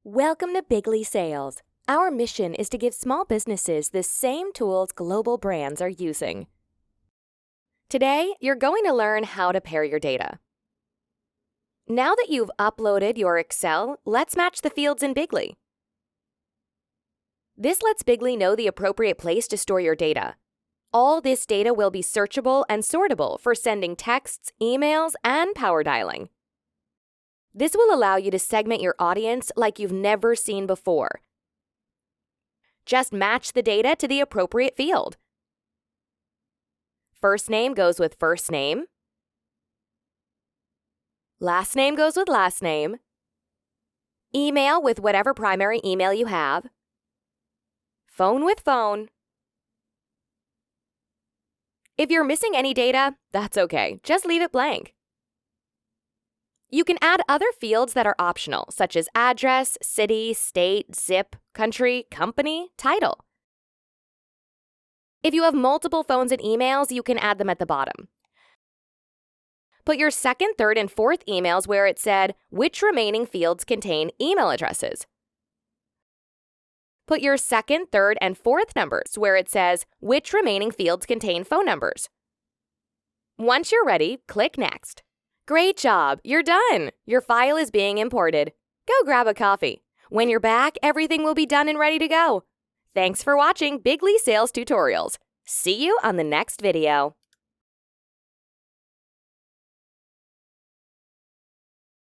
Welcome to Bigly Sales. Our mission is to give small businesses the same tools global brands are using. Today, you're going to learn how to pair your data. Now that you've uploaded your Excel, let's match the fields in Bigly. This lets Bigly know the appropriate place to store your data. All this data will be searchable and sortable for sending texts, emails, and power dialing. This will allow you to segment your audience like you've never seen before. Just match the data to the appropriate field. First name goes with first name. Last name goes with last name. Email with whatever primary email you have. Phone with phone. If you're missing any data, that's okay. Just leave it blank. You can add other fields that are optional, such as address, city, state, zip, country, company, title. If you have multiple phones and emails, you can add them at the bottom. Put your second, third, and fourth emails where it said, which remaining fields contain email addresses. Put your second, third, and fourth numbers where it says, which remaining fields contain phone numbers. Once you're ready, click Next. Great job! You're done! Your file is being imported. Go grab a coffee. When you're back, everything will be done and ready to go. Thanks for watching Bigly Sales Tutorials. See you on the next video.